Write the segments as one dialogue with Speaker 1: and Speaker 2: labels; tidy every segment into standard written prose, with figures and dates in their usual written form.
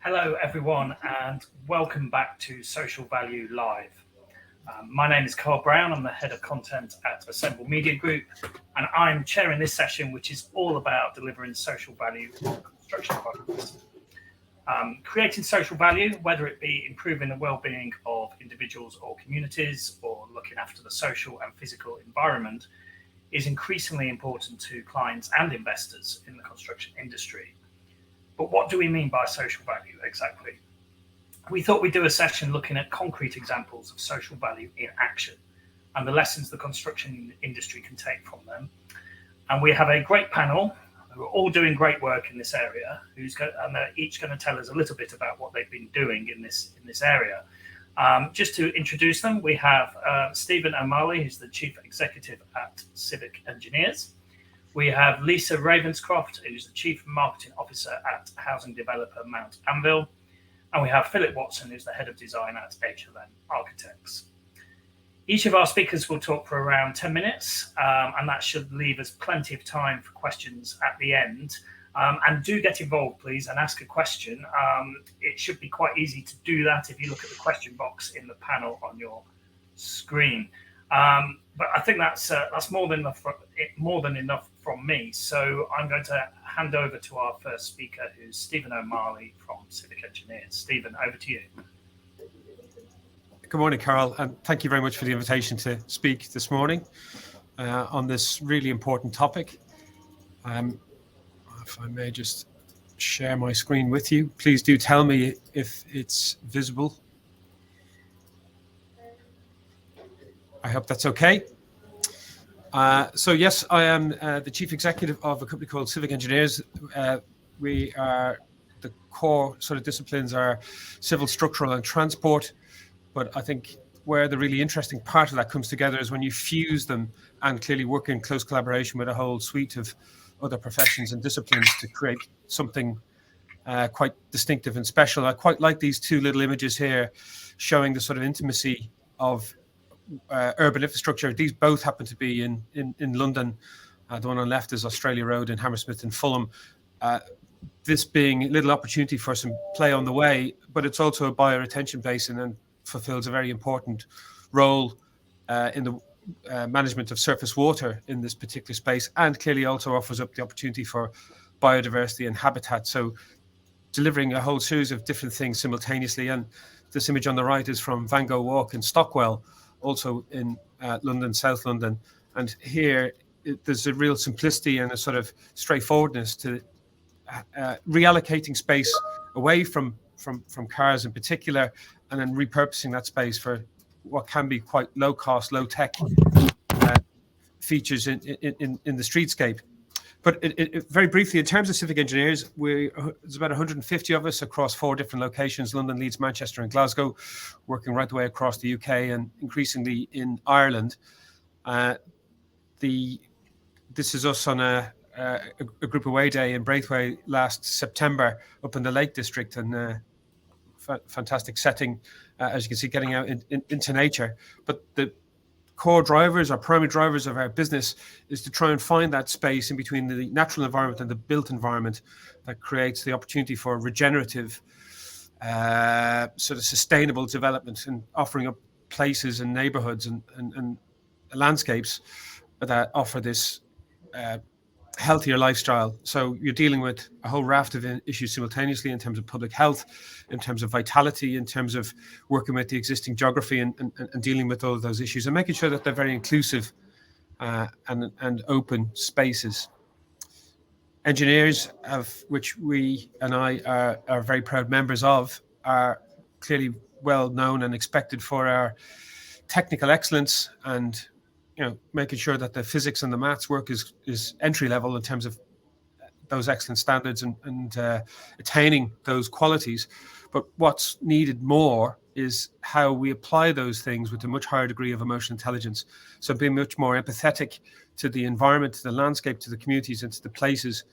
Speaker 1: Hello, everyone, and welcome back to Social Value Live. My name is Carl Brown. I'm the head of content at Assemble Media Group, and I'm chairing this session, which is all about delivering social value on construction projects. Creating social value, whether it be improving the well-being of individuals or communities, or looking after the social and physical environment, is increasingly important to clients and investors in the construction industry. But what do we mean by social value exactly? We thought we'd do a session looking at concrete examples of social value in action and the lessons the construction industry can take from them. And we have a great panel who are all doing great work in this area, and they're each going to tell us a little bit about what they've been doing in this area. Just to introduce them, we have Stephen O'Malley, who's the Chief Executive at Civic Engineers. We have Lisa Ravenscroft, who's the Chief Marketing Officer at housing developer Mount Anvil. And we have Philip Watson, who's the Head of Design at HLN Architects. Each of our speakers will talk for around 10 minutes, and that should leave us plenty of time for questions at the end. And do get involved, please, and ask a question. It should be quite easy to do that if you look at the question box in the panel on your screen. But I think that's more than enough from me. So I'm going to hand over to our first speaker, who's Stephen O'Malley from Civic Engineers. Stephen, over to you.
Speaker 2: Good morning, Carl, and thank you very much for the invitation to speak this morning on this really important topic. If I may just share my screen with you, please do tell me if it's visible. I hope that's okay. So yes, I am the Chief Executive of a company called Civic Engineers. We are, the core sort of disciplines are civil, structural and transport. But I think where the really interesting part of that comes together is when you fuse them and clearly work in close collaboration with a whole suite of other professions and disciplines to create something quite distinctive and special. I quite like these two little images here showing the sort of intimacy of urban infrastructure. These both happen to be in London. The one on the left is Australia Road in Hammersmith and Fulham. This being a little opportunity for some play on the way, but it's also a bioretention basin and fulfills a very important role in the management of surface water in this particular space, and clearly also offers up the opportunity for biodiversity and habitat. So delivering a whole series of different things simultaneously. And this image on the right is from Van Gogh Walk in Stockwell, also in London, South London. And here there's a real simplicity and a sort of straightforwardness to reallocating space away from cars in particular, and then repurposing that space for what can be quite low cost, low tech features in the streetscape. But very briefly, in terms of Civic Engineers, there's about 150 of us across 4 different locations: London, Leeds, Manchester and Glasgow, working right the way across the UK and increasingly in Ireland. This is us on a group away day in Braithwaite last September up in the Lake District, and fantastic setting, as you can see, getting out into nature. But the core drivers, our primary drivers of our business, is to try and find that space in between the natural environment and the built environment that creates the opportunity for regenerative, sort of sustainable development, and offering up places and neighborhoods and landscapes that offer this healthier lifestyle. So you're dealing with a whole raft of issues simultaneously in terms of public health, in terms of vitality, in terms of working with the existing geography and dealing with all of those issues and making sure that they're very inclusive and open spaces. Engineers, which we and I are very proud members of, are clearly well known and expected for our technical excellence and making sure that the physics and the maths work is entry level in terms of those excellent standards and attaining those qualities. But what's needed more is how we apply those things with a much higher degree of emotional intelligence. So being much more empathetic to the environment, to the landscape, to the communities, and to the places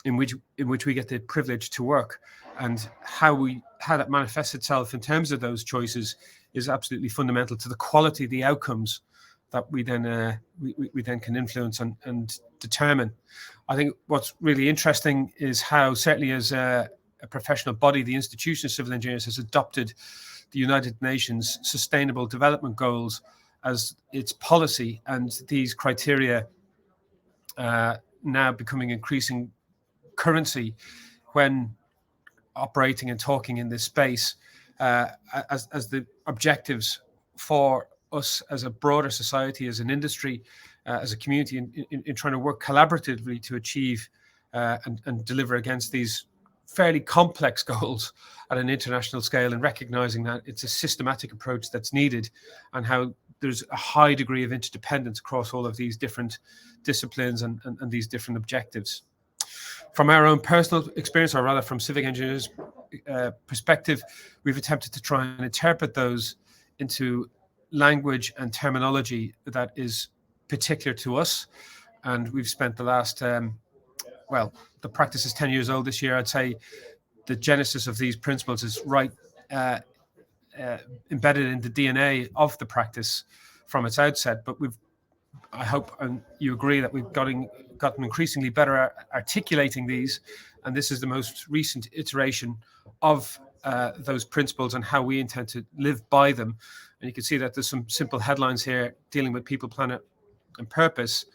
Speaker 2: in which we get the privilege to work, and how that manifests itself in terms of those choices is absolutely fundamental to the quality of the outcomes that we then we then can influence and determine. I think what's really interesting is how, certainly as a a professional body, the Institution of Civil Engineers, has adopted the United Nations Sustainable Development Goals as its policy, and these criteria now becoming increasing currency when operating and talking in this space as the objectives for us as a broader society, as an industry, as a community, in trying to work collaboratively to achieve and deliver against these fairly complex goals at an international scale, and recognizing that it's a systematic approach that's needed, and how there's a high degree of interdependence across all of these different disciplines and these different objectives. From our own personal experience, or rather from Civic Engineers' perspective, we've attempted to try and interpret those into language and terminology that is particular to us. And we've spent the last, the practice is 10 years old this year. I'd say the genesis of these principles is right embedded in the DNA of the practice from its outset. But I hope and you agree that we've gotten increasingly better at articulating these, and this is the most recent iteration of those principles and how we intend to live by them. And you can see that there's some simple headlines here dealing with people, planet, and purpose.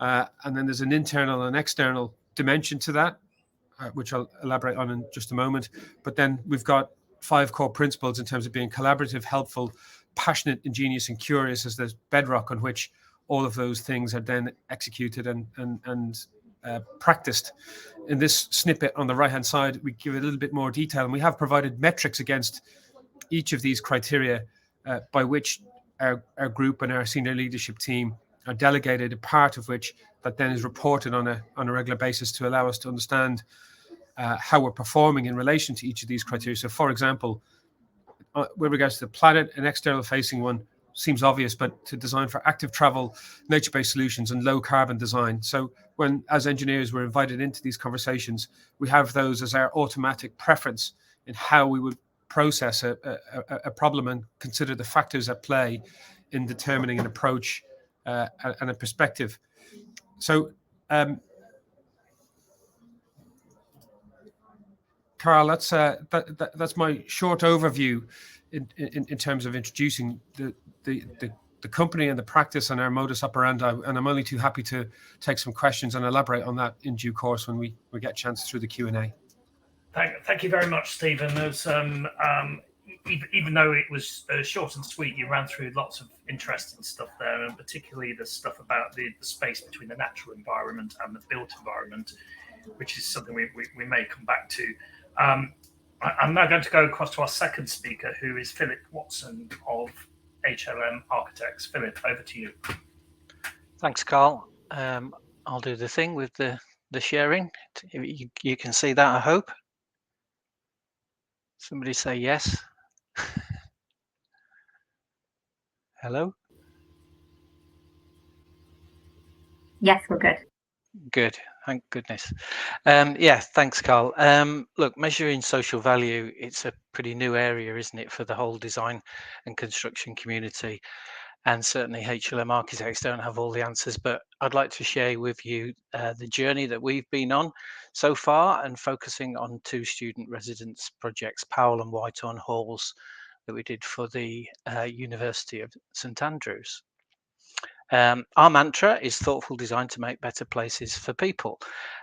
Speaker 2: And then there's an internal and external dimension to that, which I'll elaborate on in just a moment. But then we've got 5 core principles in terms of being collaborative, helpful, passionate, ingenious, and curious as the bedrock on which all of those things are then executed and practiced. In this snippet on the right-hand side, we give a little bit more detail, and we have provided metrics against each of these criteria by which our group and our senior leadership team are delegated, a part of which that then is reported on a regular basis to allow us to understand how we're performing in relation to each of these criteria. So, for example, with regards to the planet, an external facing one seems obvious, but to design for active travel, nature-based solutions, and low carbon design. So when, as engineers, we're invited into these conversations, we have those as our automatic preference in how we would process a problem and consider the factors at play in determining an approach and a perspective. So, Carl, that's my short overview in terms of introducing the company and the practice and our modus operandi, and I'm only too happy to take some questions and elaborate on that in due course when we get a chance through the Q&A.
Speaker 1: Thank you very much, Stephen. There's, even though it was short and sweet, you ran through lots of interesting stuff there, and particularly the stuff about the space between the natural environment and the built environment, which is something we may come back to. I'm now going to go across to our second speaker, who is Philip Watson of HLM Architects. Philip, over to you.
Speaker 3: Thanks, Carl. I'll do the thing with the sharing. You can see that, I hope. Somebody say yes. Hello?
Speaker 4: Yes, we're good.
Speaker 3: Good, thank goodness. Yeah, thanks, Carl. Look, measuring social value, it's a pretty new area, isn't it, for the whole design and construction community. And certainly HLM Architects don't have all the answers, but I'd like to share with you the journey that we've been on so far, and focusing on 2 student residence projects, Powell and Whitehorn Halls, that we did for the University of St Andrews. Our mantra is thoughtful design to make better places for people.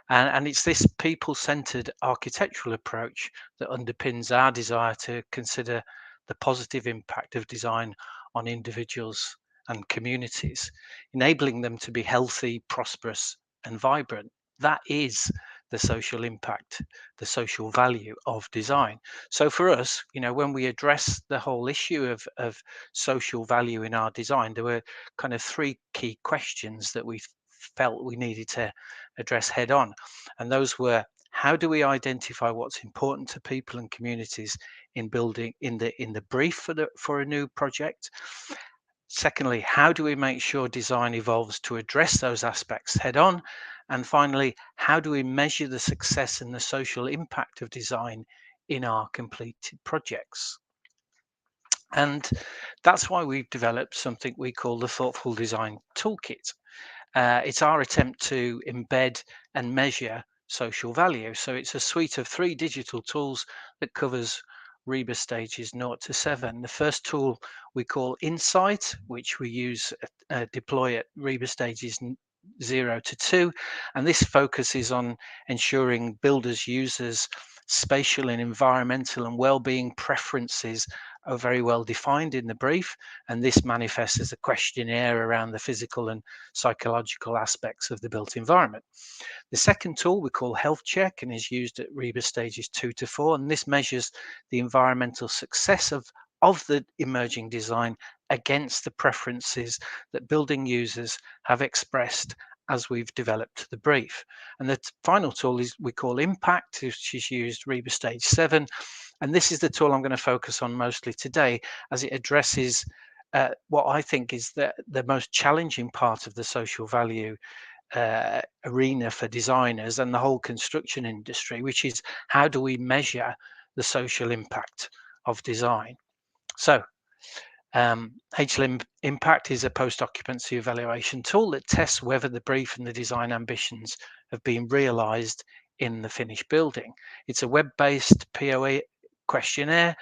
Speaker 3: And it's this people-centered architectural approach that underpins our desire to consider the positive impact of design on individuals and communities, enabling them to be healthy, prosperous, and vibrant. That is the social impact, the social value of design. So for us, when we address the whole issue of social value in our design, there were kind of 3 key questions that we felt we needed to address head on. And those were, how do we identify what's important to people and communities in building in the brief for a new project? Secondly, how do we make sure design evolves to address those aspects head on? And finally, how do we measure the success and the social impact of design in our completed projects? And that's why we've developed something we call the Thoughtful Design Toolkit. It's our attempt to embed and measure social value. So it's a suite of 3 digital tools that covers REBA stages 0 to 7. The first tool we call Insight, which we use deploy at REBA stages 0 to 2, and this focuses on ensuring builders, users, spatial and environmental and well-being preferences are very well defined in the brief, and this manifests as a questionnaire around the physical and psychological aspects of the built environment. The second tool we call Health Check and is used at REBA stages 2 to 4, and this measures the environmental success of the emerging design against the preferences that building users have expressed as we've developed the brief. And the final tool is we call Impact, which is used REBA stage 7, and this is the tool I'm going to focus on mostly today, as it addresses what I think is the most challenging part of the social value arena for designers and the whole construction industry, which is how do we measure the social impact of design. So HLM Impact is a post-occupancy evaluation tool that tests whether the brief and the design ambitions have been realized in the finished building. It's a web-based POE questionnaire,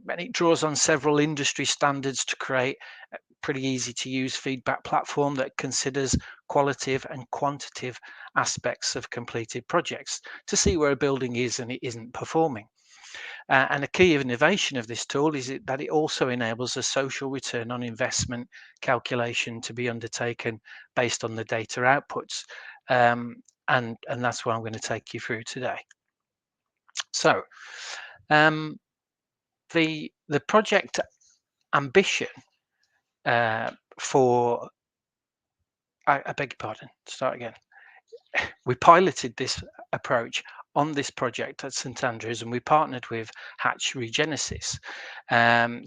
Speaker 3: and it draws on several industry standards to create a pretty easy to use feedback platform that considers qualitative and quantitative aspects of completed projects to see where a building is and it isn't performing. And a key innovation of this tool is that it also enables a social return on investment calculation to be undertaken based on the data outputs. And that's what I'm going to take you through today. So the project ambition for, I beg your pardon, start again. We piloted this approach on this project at St Andrews, and we partnered with Hatch Regenesis.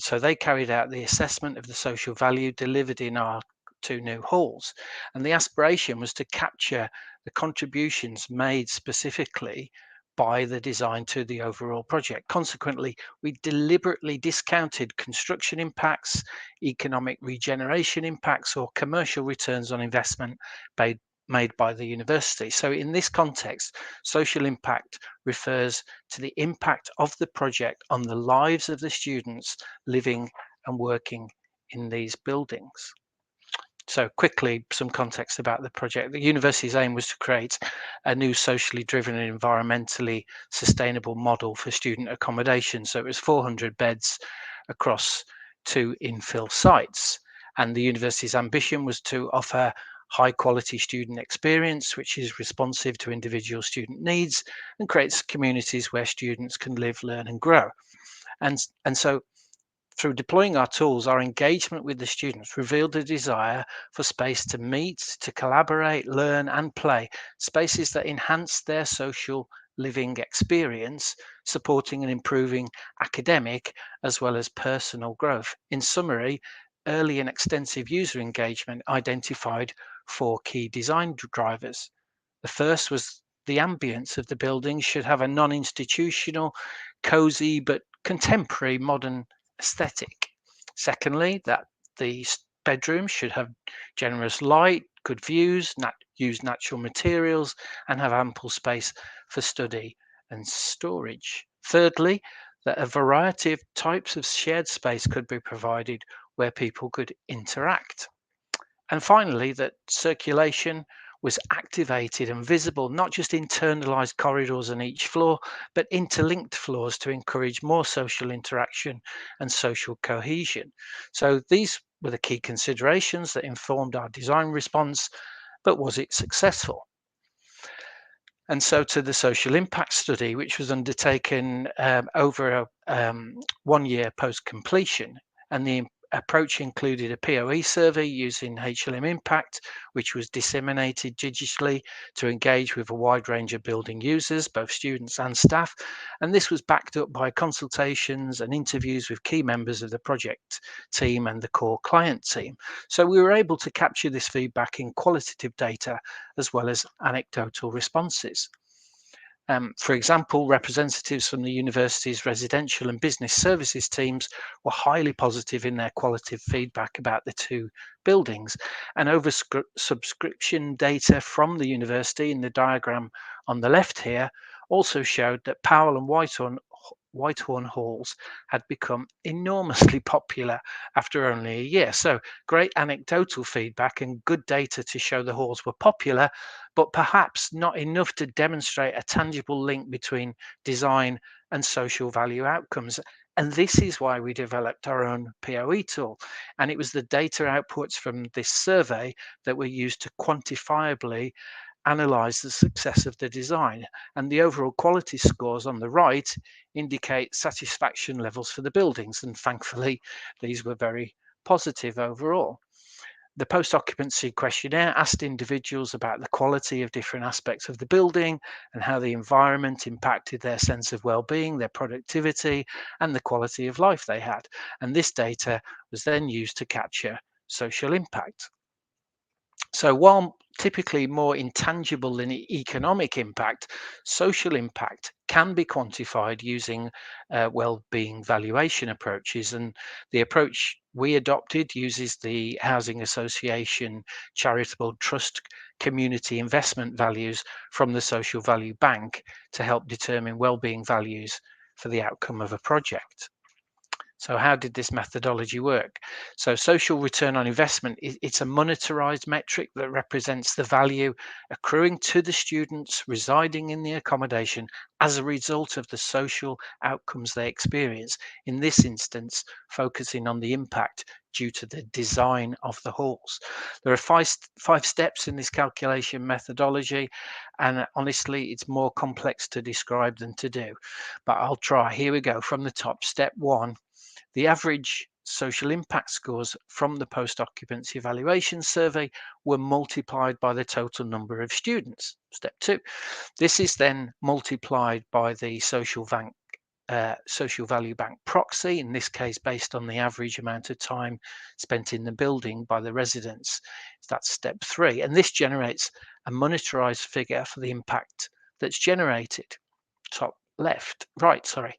Speaker 3: So they carried out the assessment of the social value delivered in our 2 new halls. And the aspiration was to capture the contributions made specifically by the design to the overall project. Consequently, we deliberately discounted construction impacts, economic regeneration impacts, or commercial returns on investment made by the university. So in this context, social impact refers to the impact of the project on the lives of the students living and working in these buildings. So quickly, some context about the project. The university's aim was to create a new socially driven and environmentally sustainable model for student accommodation. So it was 400 beds across 2 infill sites. And the university's ambition was to offer high quality student experience, which is responsive to individual student needs and creates communities where students can live, learn and grow. And so through deploying our tools, our engagement with the students revealed a desire for space to meet, to collaborate, learn and play, spaces that enhance their social living experience, supporting and improving academic as well as personal growth. In summary, early and extensive user engagement identified 4 key design drivers. The first was the ambience of the building should have a non-institutional, cozy but contemporary modern aesthetic. Secondly, that the bedrooms should have generous light, good views, use natural materials, and have ample space for study and storage. Thirdly, that a variety of types of shared space could be provided where people could interact. And finally, that circulation was activated and visible, not just internalized corridors on each floor, but interlinked floors to encourage more social interaction and social cohesion. So these were the key considerations that informed our design response, but was it successful? And so to the social impact study, which was undertaken over 1 year post completion, and the approach included a POE survey using HLM Impact, which was disseminated digitally to engage with a wide range of building users, both students and staff. And this was backed up by consultations and interviews with key members of the project team and the core client team. So we were able to capture this feedback in qualitative data as well as anecdotal responses. For example, representatives from the university's residential and business services teams were highly positive in their qualitative feedback about the two buildings, and oversubscription data from the university in the diagram on the left here also showed that Powell and Whitehorn halls had become enormously popular after only a year. So great anecdotal feedback and good data to show the halls were popular, but perhaps not enough to demonstrate a tangible link between design and social value outcomes. And this is why we developed our own POE tool. And it was the data outputs from this survey that were used to quantifiably analyze the success of the design. And the overall quality scores on the right indicate satisfaction levels for the buildings. And thankfully, these were very positive overall. The post-occupancy questionnaire asked individuals about the quality of different aspects of the building and how the environment impacted their sense of well-being, their productivity, and the quality of life they had. And this data was then used to capture social impact. So while typically more intangible than economic impact, social impact can be quantified using well-being valuation approaches. And the approach we adopted uses the Housing Association Charitable Trust community investment values from the Social Value Bank to help determine well-being values for the outcome of a project. So how did this methodology work? So social return on investment, it's a monetarized metric that represents the value accruing to the students residing in the accommodation as a result of the social outcomes they experience. In this instance, focusing on the impact due to the design of the halls. There are five steps in this calculation methodology, and honestly, it's more complex to describe than to do, but I'll try. Here we go from the top. Step 1. The average social impact scores from the post-occupancy evaluation survey were multiplied by the total number of students. Step 2. This is then multiplied by the social value bank proxy, in this case based on the average amount of time spent in the building by the residents. That's step 3. And this generates a monetarized figure for the impact that's generated. Top left, right, sorry.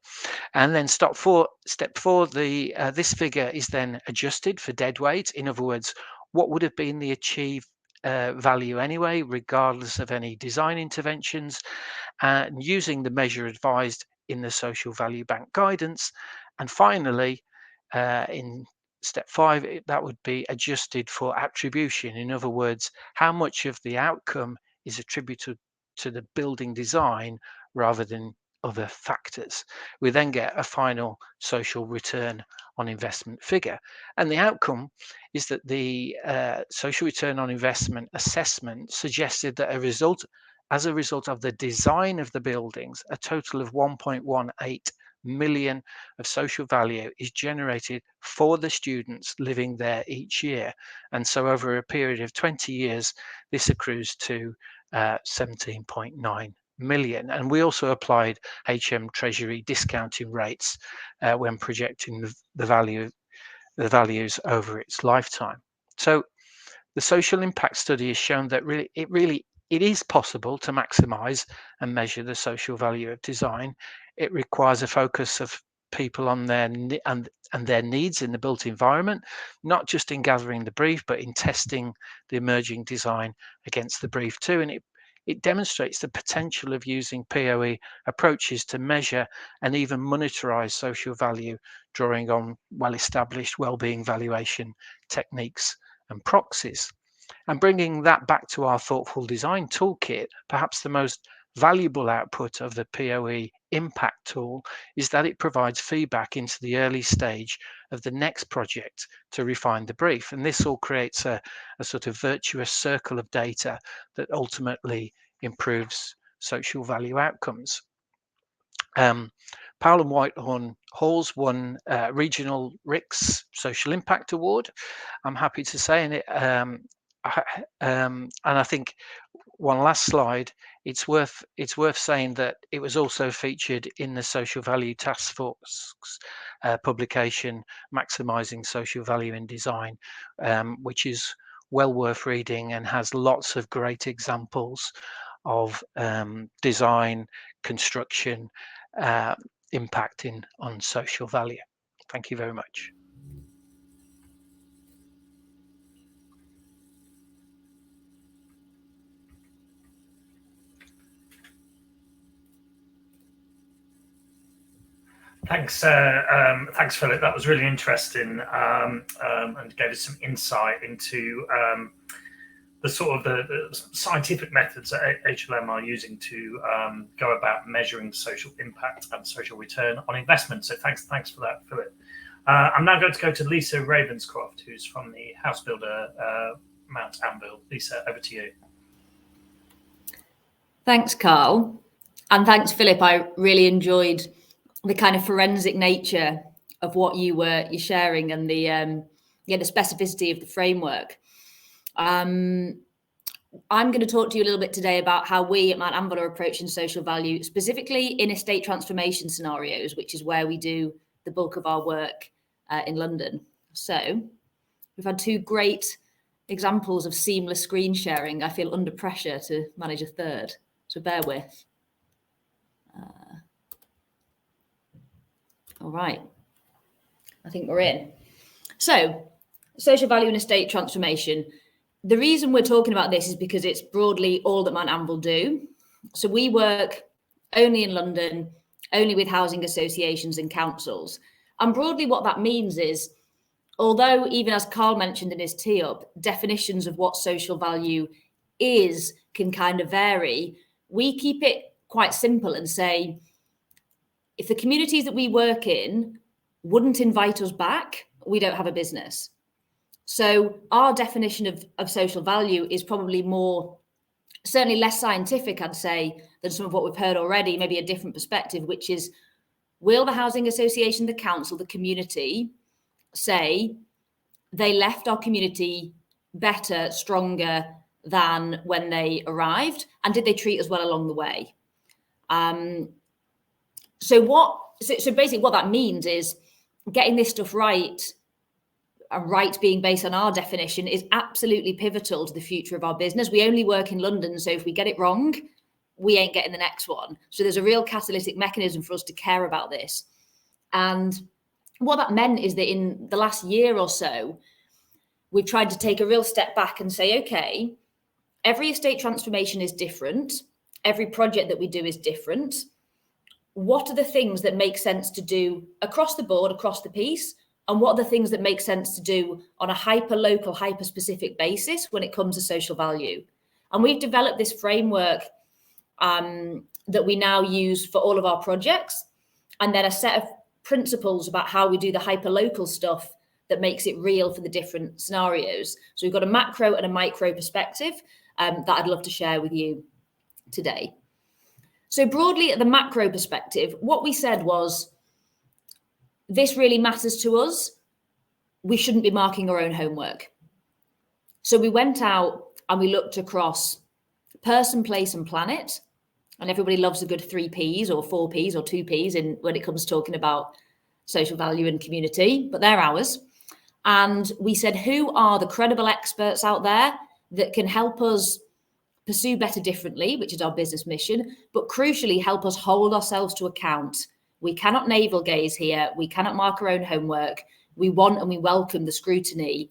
Speaker 3: And then step 4, this figure is then adjusted for dead weight. In other words, what would have been the achieved value anyway, regardless of any design interventions, and using the measure advised in the Social Value Bank guidance. And finally, in step 5, that would be adjusted for attribution. In other words, how much of the outcome is attributed to the building design rather than other factors. We then get a final social return on investment figure. And the outcome is that the social return on investment assessment suggested that as a result of the design of the buildings, a total of 1.18 million of social value is generated for the students living there each year. And so over a period of 20 years, this accrues to 17.9 million. And we also applied HM Treasury discounting rates when projecting the values over its lifetime. So the social impact study has shown that it is possible to maximize and measure the social value of design. It requires a focus of people on their needs in the built environment, not just in gathering the brief, but in testing the emerging design against the brief too. And it demonstrates the potential of using POE approaches to measure and even monetize social value, drawing on well-established well-being valuation techniques and proxies. And bringing that back to our thoughtful design toolkit, perhaps the most valuable output of the POE impact tool is that it provides feedback into the early stage of the next project to refine the brief. And this all creates a sort of virtuous circle of data that ultimately improves social value outcomes. Powell and Whitehorn Halls won Regional RICS Social Impact Award, I'm happy to say. And I think one last slide, it's worth saying that it was also featured in the Social Value Task Force publication, Maximising Social Value in Design, which is well worth reading and has lots of great examples of design, construction, impacting on social value. Thank you very much.
Speaker 1: Thanks, Philip. That was really interesting, and gave us some insight into the sort of the scientific methods that HLM are using to go about measuring social impact and social return on investment. So thanks for that, Philip. I'm now going to go to Lisa Ravenscroft, who's from the house builder Mount Anvil. Lisa, over to you.
Speaker 5: Thanks, Carl, and thanks, Philip. I really enjoyed the kind of forensic nature of what you're sharing, and the specificity of the framework. I'm going to talk to you a little bit today about how we at Mount Anvil are approaching social value, specifically in estate transformation scenarios, which is where we do the bulk of our work in London. So we've had two great examples of seamless screen sharing. I feel under pressure to manage a third, so bear with. All right, I think we're in. So, social value and estate transformation. The reason we're talking about this is because it's broadly all that Mount Anvil do. So we work only in London, only with housing associations and councils. And broadly what that means is, although even as Carl mentioned in his tee-up, definitions of what social value is can kind of vary, we keep it quite simple and say, if the communities that we work in wouldn't invite us back, we don't have a business. So our definition of social value is probably more, certainly less scientific, I'd say, than some of what we've heard already, maybe a different perspective, which is, will the housing association, the council, the community say they left our community better, stronger than when they arrived? And did they treat us well along the way? So basically what that means is getting this stuff right, and right being based on our definition, is absolutely pivotal to the future of our business. We only work in London, so if we get it wrong, we ain't getting the next one. So there's a real catalytic mechanism for us to care about this. And what that meant is that in the last year or so, we've tried to take a real step back and say, okay, every estate transformation is different. Every project that we do is different. What are the things that make sense to do across the board, across the piece? And what are the things that make sense to do on a hyper-local, hyper-specific basis when it comes to social value? And we've developed this framework that we now use for all of our projects, and then a set of principles about how we do the hyper-local stuff that makes it real for the different scenarios. So we've got a macro and a micro perspective that I'd love to share with you today. So broadly, at the macro perspective, what we said was, this really matters to us. We shouldn't be marking our own homework. So we went out and we looked across person, place, and planet. And everybody loves a good 3 Ps or 4 Ps or 2 Ps when it comes to talking about social value and community, but they're ours. And we said, who are the credible experts out there that can help us pursue better differently, which is our business mission, but crucially help us hold ourselves to account. We cannot navel gaze here. We cannot mark our own homework. We want and we welcome the scrutiny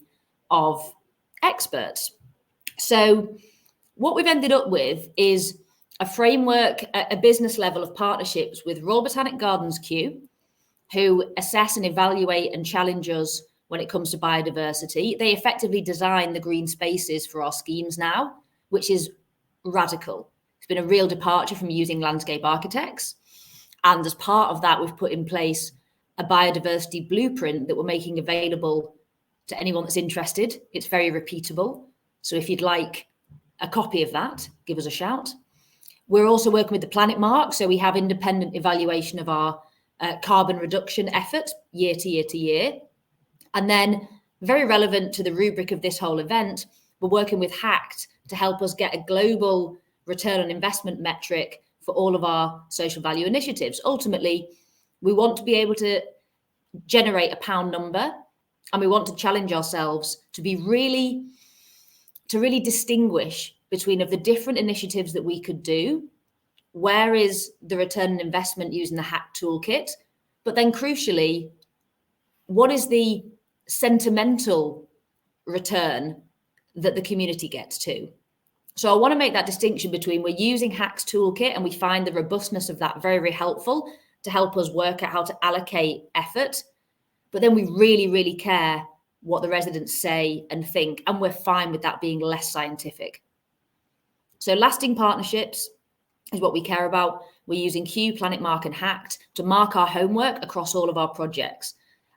Speaker 5: of experts. So what we've ended up with is a framework at a business level of partnerships with Royal Botanic Gardens Kew, who assess and evaluate and challenge us when it comes to biodiversity. They effectively design the green spaces for our schemes now, which is radical. It's been a real departure from using landscape architects. And as part of that, we've put in place a biodiversity blueprint that we're making available to anyone that's interested. It's very repeatable. So if you'd like a copy of that, give us a shout. We're also working with the Planet Mark. So we have independent evaluation of our carbon reduction effort year to year to year. And then very relevant to the rubric of this whole event, we're working with HACT to help us get a global return on investment metric for all of our social value initiatives. Ultimately, we want to be able to generate a pound number, and we want to challenge ourselves to really distinguish between of the different initiatives that we could do, where is the return on investment using the HACT toolkit, but then crucially, what is the sentimental return that the community gets to? So I want to make that distinction between we're using HACT's toolkit and we find the robustness of that very, very helpful to help us work out how to allocate effort. But then we really, really care what the residents say and think, and we're fine with that being less scientific. So lasting partnerships is what we care about. We're using Hue, Planet Mark and HACT to mark our homework across all of our projects.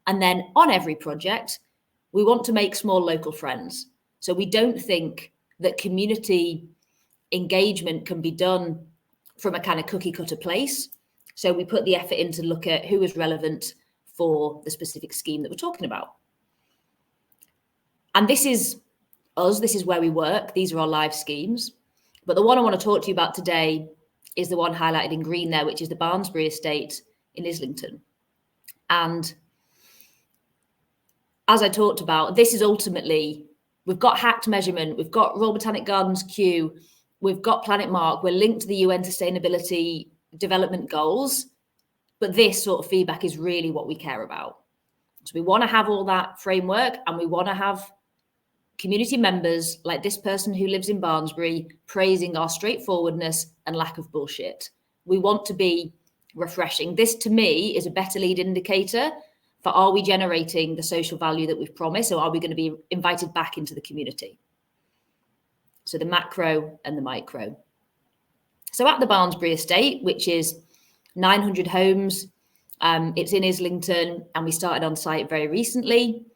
Speaker 5: And then on every project, we want to make small local friends. So we don't think that community engagement can be done from a kind of cookie cutter place. So we put the effort in to look at who is relevant for the specific scheme that we're talking about. And this is us, this is where we work. These are our live schemes. But the one I want to talk to you about today is the one highlighted in green there, which is the Barnsbury estate in Islington. And as I talked about, this is ultimately, we've got HACT measurement, we've got Royal Botanic Gardens Q, we've got Planet Mark, we're linked to the UN Sustainability Development Goals, but this sort of feedback is really what we care about. So we want to have all that framework, and we want to have community members like this person who lives in Barnsbury praising our straightforwardness and lack of bullshit. We want to be refreshing. This to me is a better lead indicator for, are we generating the social value that we've promised, or are we going to be invited back into the community? So the macro and the micro. So at the Barnsbury estate, which is 900 homes, it's in Islington, and we started on site very recently.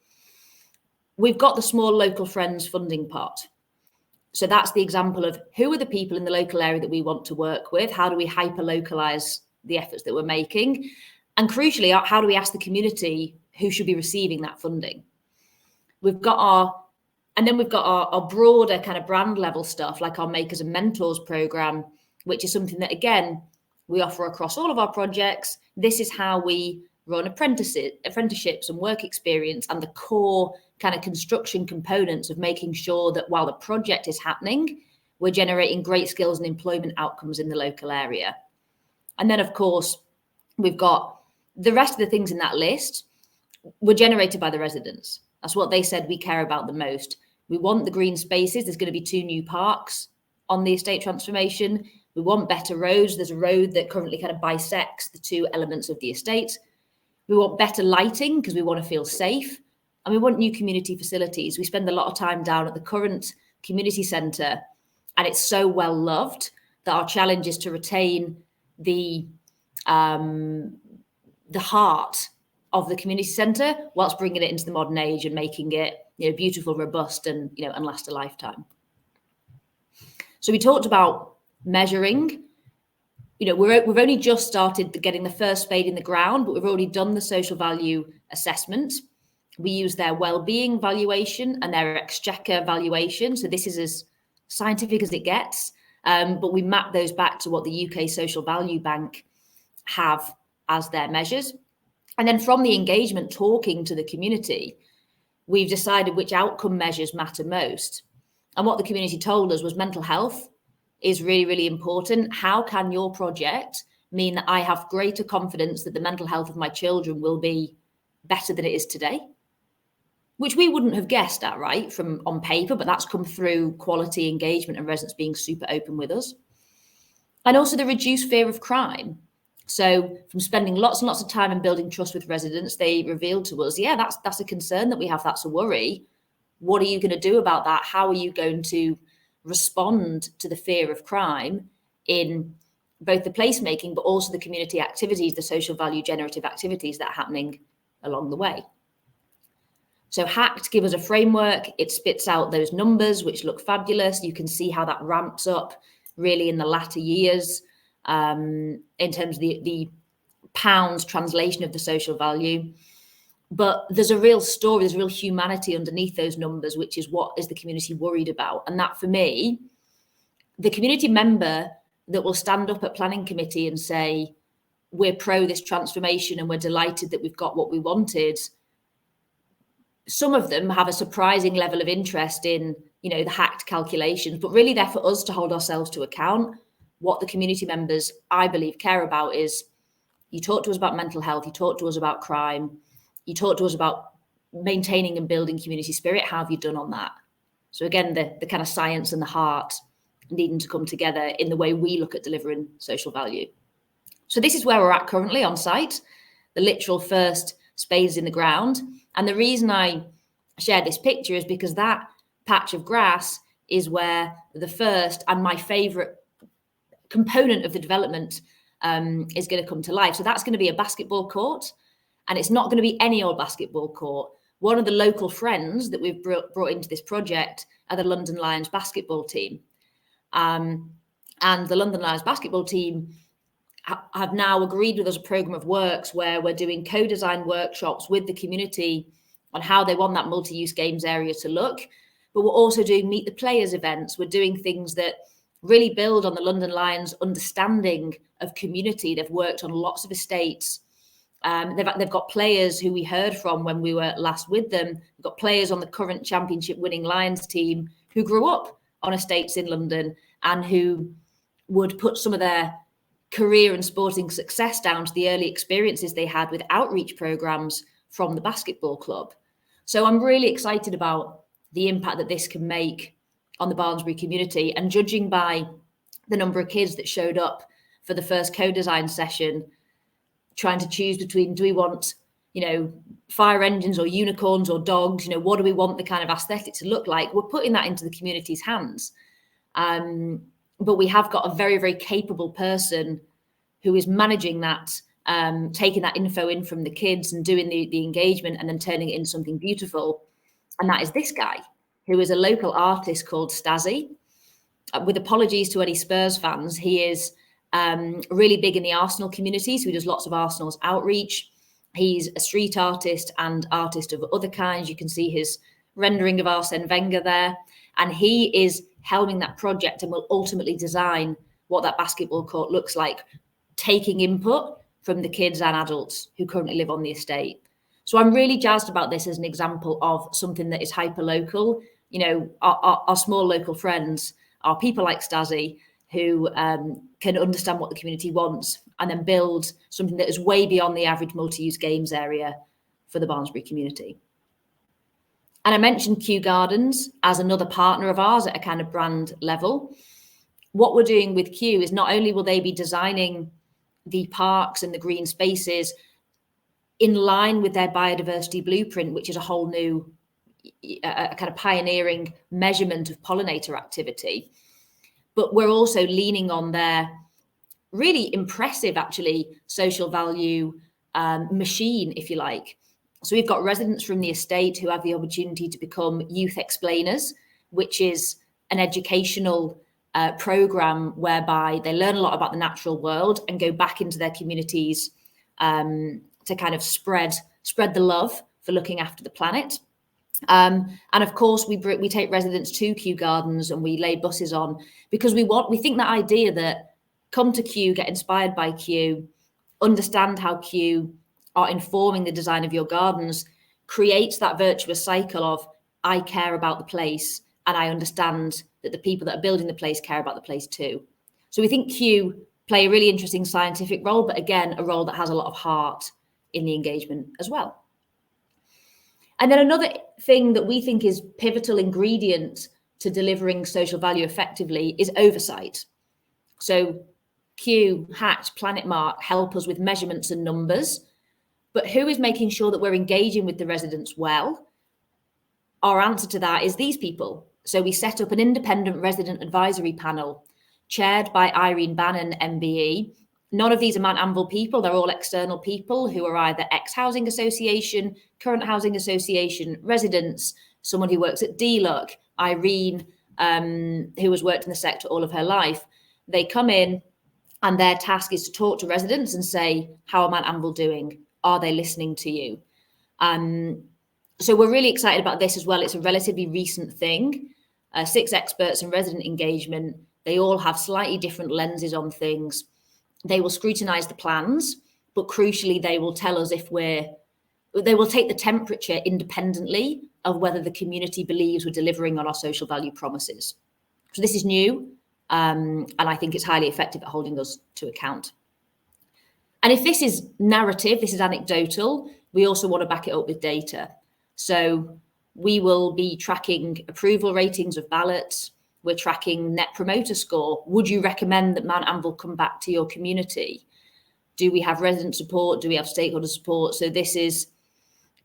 Speaker 5: We've got the small local friends funding part. So that's the example of who are the people in the local area that we want to work with? How do we hyper-localize the efforts that we're making? And crucially, how do we ask the community who should be receiving that funding? We've got our broader kind of brand level stuff, like our Makers and Mentors program, which is something that, again, we offer across all of our projects. This is how we run apprenticeships and work experience, and the core kind of construction components of making sure that while the project is happening, we're generating great skills and employment outcomes in the local area. And then, of course, we've got the rest of the things in that list were generated by the residents. That's what they said we care about the most. We want the green spaces. There's going to be 2 new parks on the estate transformation. We want better roads. There's a road that currently kind of bisects the 2 elements of the estate. We want better lighting because we want to feel safe. And we want new community facilities. We spend a lot of time down at the current community centre, and it's so well loved that our challenge is to retain the heart of the community centre whilst bringing it into the modern age and making it, beautiful, robust, and and last a lifetime. So we talked about measuring. We've only just started getting the first spade in the ground, but we've already done the social value assessment. We use their well-being valuation and their exchequer valuation. So this is as scientific as it gets, but we map those back to what the UK Social Value Bank have as their measures. And then from the engagement, talking to the community, we've decided which outcome measures matter most. And what the community told us was mental health is really, really important. How can your project mean that I have greater confidence that the mental health of my children will be better than it is today? Which we wouldn't have guessed at, right, from on paper, but that's come through quality engagement and residents being super open with us. And also the reduced fear of crime. So from spending lots and lots of time and building trust with residents, they revealed to us, yeah, that's a concern that we have, that's a worry. What are you going to do about that? How are you going to respond to the fear of crime in both the placemaking, but also the community activities, the social value generative activities that are happening along the way? So HACT give us a framework. It spits out those numbers, which look fabulous. You can see how that ramps up really in the latter years in terms of the pounds translation of the social value. But there's a real story, there's real humanity underneath those numbers, which is what is the community worried about. And that, for me, the community member that will stand up at planning committee and say, we're pro this transformation and we're delighted that we've got what we wanted. Some of them have a surprising level of interest in the hacked calculations, but really they're for us to hold ourselves to account. What the community members, I believe, care about is, you talk to us about mental health, you talk to us about crime, you talk to us about maintaining and building community spirit. How have you done on that? So again, the kind of science and the heart needing to come together in the way we look at delivering social value. So this is where we're at currently on site, the literal first spades in the ground. And the reason I share this picture is because that patch of grass is where the first and my favorite component of the development is going to come to life. So that's going to be a basketball court, and it's not going to be any old basketball court. One of the local friends that we've brought into this project are the London Lions basketball team. And the London Lions basketball team have now agreed with us a programme of works where we're doing co-design workshops with the community on how they want that multi-use games area to look. But we're also doing Meet the Players events. We're doing things that really build on the London Lions understanding of community. They've worked on lots of estates. They've got players who we heard from when we were last with them. They've got players on the current championship winning Lions team who grew up on estates in London and who would put some of their career and sporting success down to the early experiences they had with outreach programs from the basketball club. So I'm really excited about the impact that this can make on the Barnsbury community. And judging by the number of kids that showed up for the first co-design session, trying to choose between, do we want, fire engines or unicorns or dogs? What do we want the kind of aesthetic to look like? We're putting that into the community's hands. But we have got a very, very capable person who is managing that, taking that info in from the kids and doing the engagement and then turning it into something beautiful. And that is this guy, who is a local artist called Stazzy. With apologies to any Spurs fans, he is really big in the Arsenal community, so he does lots of Arsenal's outreach. He's a street artist and artist of other kinds. You can see his rendering of Arsene Wenger there. And he is helming that project and will ultimately design what that basketball court looks like, taking input from the kids and adults who currently live on the estate. So I'm really jazzed about this as an example of something that is hyper-local. Our small local friends are people like Stazzy who can understand what the community wants and then build something that is way beyond the average multi-use games area for the Barnsbury community. And I mentioned Kew Gardens as another partner of ours at a kind of brand level. What we're doing with Kew is not only will they be designing the parks and the green spaces in line with their biodiversity blueprint, which is a whole new a kind of pioneering measurement of pollinator activity, but we're also leaning on their really impressive, actually, social value machine, if you like. So we've got residents from the estate who have the opportunity to become youth explainers, which is an educational program whereby they learn a lot about the natural world and go back into their communities to kind of spread the love for looking after the planet. And of course, we take residents to Kew Gardens and we lay buses on because we think that idea that come to Kew, get inspired by Kew, understand how Kew are informing the design of your gardens, creates that virtuous cycle of I care about the place and I understand that the people that are building the place care about the place too. So we think Kew play a really interesting scientific role, but again, a role that has a lot of heart in the engagement as well. And then another thing that we think is pivotal ingredient to delivering social value effectively is oversight. So Kew, Hatch, Planet Mark help us with measurements and numbers, but who is making sure that we're engaging with the residents well? Our answer to that is these people. So we set up an independent resident advisory panel chaired by Irene Bannon, MBE. None of these are Mount Anvil people. They're all external people who are either ex-housing association, current housing association, residents, someone who works at DLUC, Irene, who has worked in the sector all of her life. They come in and their task is to talk to residents and say, how are Mount Anvil doing? Are they listening to you? So we're really excited about this as well. It's a relatively recent thing. 6 experts in resident engagement. They all have slightly different lenses on things. They will scrutinise the plans, but crucially, they will tell us they will take the temperature independently of whether the community believes we're delivering on our social value promises. So this is new, and I think it's highly effective at holding us to account. And if this is narrative, this is anecdotal, we also want to back it up with data. So we will be tracking approval ratings of ballots. We're tracking net promoter score. Would you recommend that Mount Anvil come back to your community? Do we have resident support? Do we have stakeholder support? So this is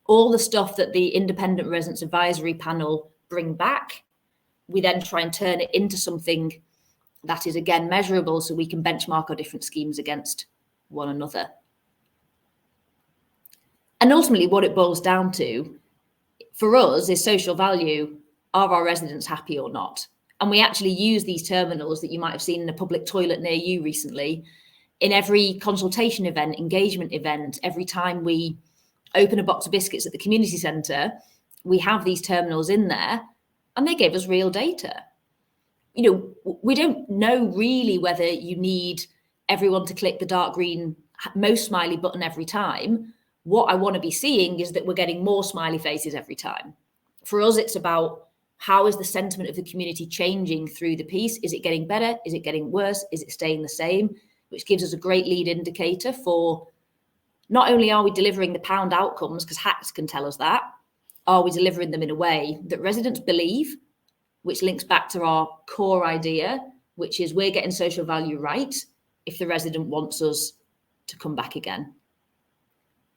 Speaker 5: all the stuff that the Independent Residents Advisory Panel bring back. We then try and turn it into something that is, again, measurable so we can benchmark our different schemes against one another. And ultimately, what it boils down to for us is social value. Are our residents happy or not? And we actually use these terminals that you might have seen in a public toilet near you recently in every consultation event, engagement event. Every time we open a box of biscuits at the community centre, we have these terminals in there, and they give us real data. You know, we don't know really whether you need everyone to click the dark green most smiley button every time. What I want to be seeing is that we're getting more smiley faces every time. For us, it's about how is the sentiment of the community changing through the piece? Is it getting better? Is it getting worse? Is it staying the same? Which gives us a great lead indicator for not only are we delivering the pound outcomes, because hacks can tell us that, are we delivering them in a way that residents believe, which links back to our core idea, which is we're getting social value right if the resident wants us to come back again.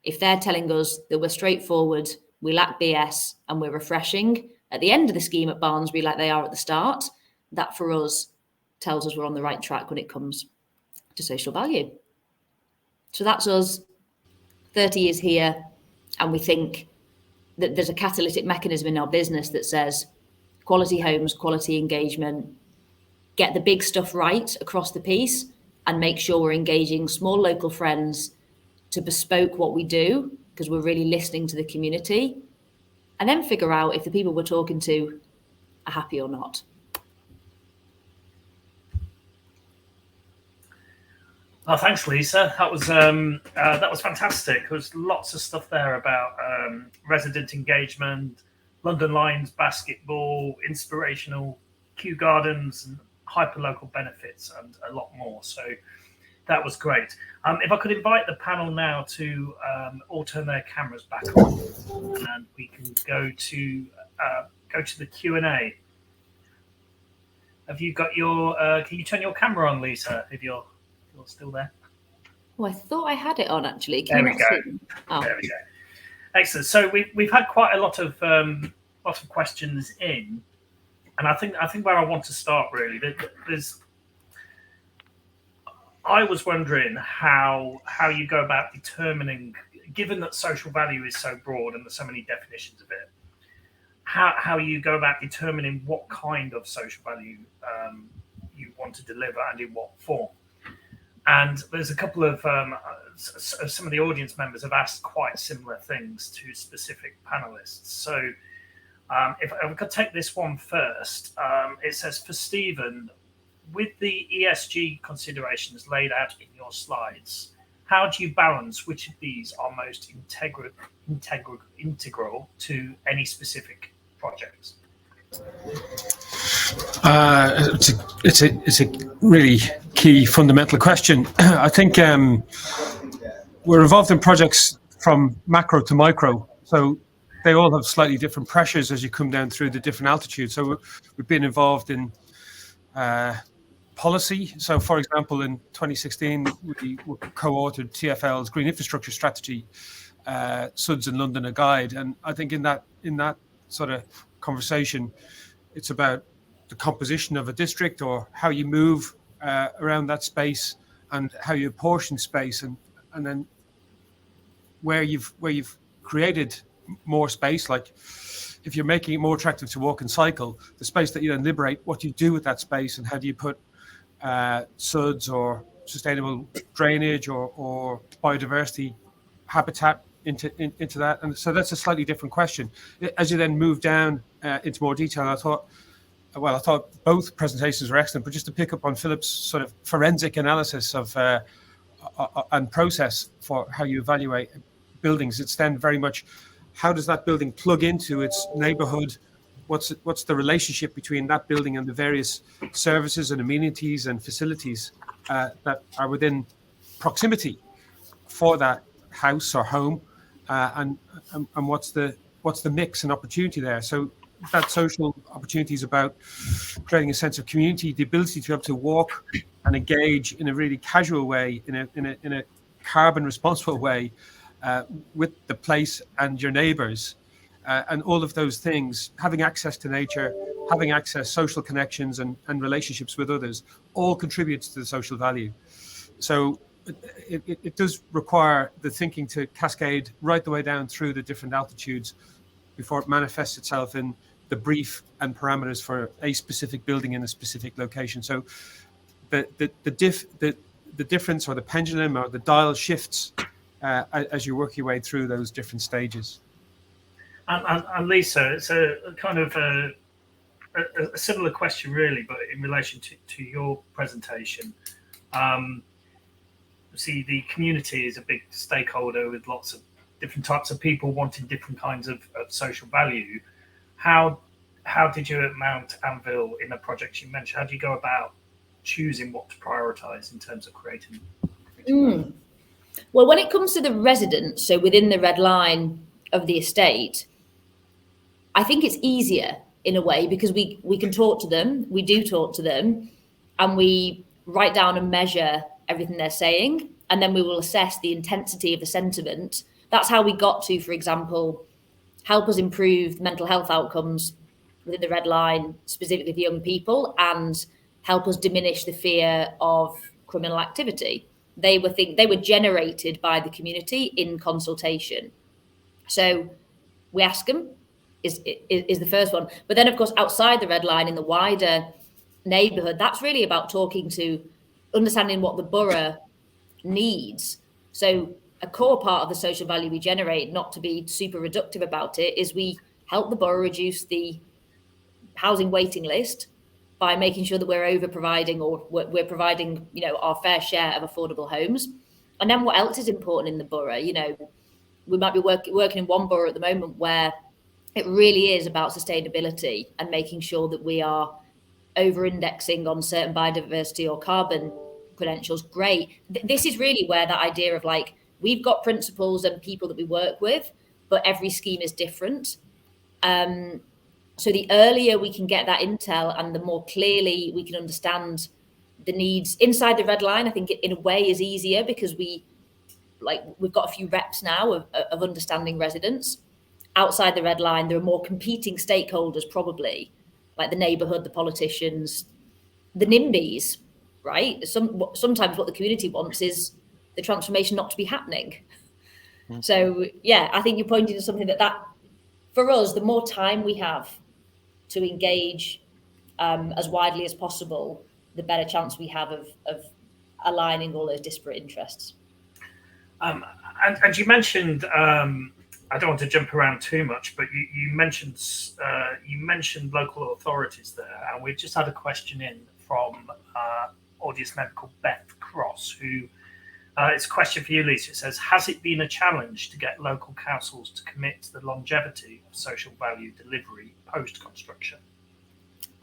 Speaker 5: If they're telling us that we're straightforward, we lack BS, and we're refreshing at the end of the scheme at Barnsbury like they are at the start, that for us tells us we're on the right track when it comes to social value. So that's us 30 years here, and we think that there's a catalytic mechanism in our business that says quality homes, quality engagement, get the big stuff right across the piece, and make sure we're engaging small local friends to bespoke what we do, because we're really listening to the community, and then figure out if the people we're talking to are happy or not.
Speaker 1: Oh, thanks, Lisa. That was fantastic. There was lots of stuff there about resident engagement, London Lions basketball, inspirational Kew Gardens, and hyperlocal benefits, and a lot more. So that was great. If I could invite the panel now to all turn their cameras back on, and we can go to the Q&A. Have you got your? Can you turn your camera on, Lisa? If you're still there.
Speaker 5: Oh, I thought I had it on actually.
Speaker 1: There we go. There we go. Excellent. So we've had quite a lot of questions in, and I think where I want to start really, I was wondering how you go about determining, given that social value is so broad and there's so many definitions of it, how you go about determining what kind of social value you want to deliver and in what form. And there's a couple of some of the audience members have asked quite similar things to specific panelists. So if I could take this one first, it says, for Stephen, with the ESG considerations laid out in your slides, how do you balance which of these are most integral to any specific projects?
Speaker 2: It's a really key fundamental question. I think we're involved in projects from macro to micro, so they all have slightly different pressures as you come down through the different altitudes. So we've been involved in policy. So, for example, in 2016, we co-authored TfL's Green Infrastructure Strategy, SUDS in London, a guide. And I think in that sort of conversation, it's about the composition of a district or how you move around that space and how you apportion space, and then where you've created more space, like if you're making it more attractive to walk and cycle, the space that you then liberate, what do you do with that space, and how do you put SUDS or sustainable drainage or biodiversity habitat into that? And so that's a slightly different question. As you then move down into more detail, I thought both presentations were excellent, but just to pick up on Philip's sort of forensic analysis of and process for how you evaluate buildings, it's then very much how does that building plug into its neighborhood? What's the relationship between that building and the various services and amenities and facilities that are within proximity for that house or home, and what's the mix and opportunity there? So that social opportunity is about creating a sense of community, the ability to be able to walk and engage in a really casual way, in a carbon responsible way, with the place and your neighbours, and all of those things. Having access to nature, having access, social connections, and relationships with others, all contributes to the social value. So it does require the thinking to cascade right the way down through the different altitudes before it manifests itself in the brief and parameters for a specific building in a specific location. So the difference, or the pendulum, or the dial shifts as you work your way through those different stages.
Speaker 1: And Lisa, it's a kind of a similar question, really, but in relation to your presentation. See, the community is a big stakeholder with lots of different types of people wanting different kinds of social value. How did you at Mount Anvil, in the projects you mentioned, how do you go about choosing what to prioritise in terms of creating?
Speaker 5: Well, when it comes to the residents, so within the red line of the estate, I think it's easier in a way because we can talk to them, we do talk to them, and we write down and measure everything they're saying, and then we will assess the intensity of the sentiment. That's how we got to, for example, help us improve mental health outcomes within the red line, specifically for young people, and help us diminish the fear of criminal activity. They were generated by the community in consultation. So we ask them, is the first one. But then, of course, outside the red line, in the wider neighbourhood, that's really about talking to, understanding what the borough needs. So a core part of the social value we generate, not to be super reductive about it, is we help the borough reduce the housing waiting list by making sure that we're over providing, or we're providing, our fair share of affordable homes. And then what else is important in the borough? We might be working in one borough at the moment where it really is about sustainability and making sure that we are over-indexing on certain biodiversity or carbon credentials. Great. This is really where that idea of we've got principles and people that we work with, but every scheme is different. So the earlier we can get that intel and the more clearly we can understand the needs inside the red line, I think in a way is easier because we've got a few reps now of understanding residents. Outside the red line, there are more competing stakeholders, probably, like the neighbourhood, the politicians, the NIMBYs, right? Sometimes what the community wants is the transformation not to be happening. Mm-hmm. So, yeah, I think you're pointing to something that for us, the more time we have to engage as widely as possible, the better chance we have of aligning all those disparate interests.
Speaker 1: And you mentioned, I don't want to jump around too much, but you mentioned local authorities there, and we've just had a question in from audience member called Beth Cross, who it's a question for you, Lisa. It says, has it been a challenge to get local councils to commit to the longevity of social value delivery post-construction?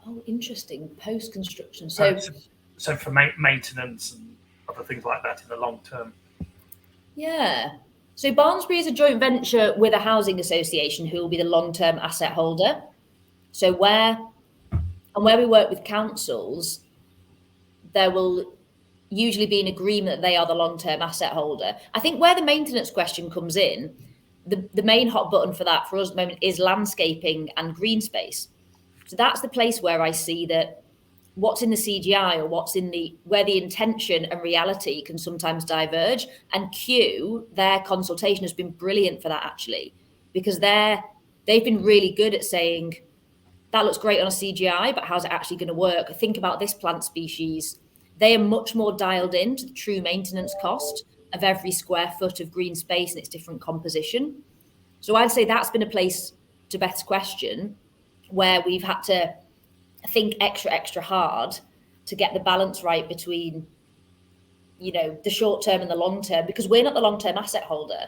Speaker 5: Oh, interesting. Post-construction. So
Speaker 1: for maintenance and other things like that in the long term.
Speaker 5: Yeah. So Barnsbury is a joint venture with a housing association who will be the long-term asset holder. So where we work with councils, there will usually be an agreement that they are the long-term asset holder. I think where the maintenance question comes in, the main hot button for that for us at the moment is landscaping and green space. So that's the place where I see that what's in the CGI or what's in where the intention and reality can sometimes diverge. And Q, their consultation has been brilliant for that, actually, because they've been really good at saying, that looks great on a CGI, but how's it actually going to work? Think about this plant species. They are much more dialed in to the true maintenance cost of every square foot of green space and its different composition. So I'd say that's been a place, to Beth's question, where we've had to think extra hard to get the balance right between, the short term and the long term, because we're not the long term asset holder.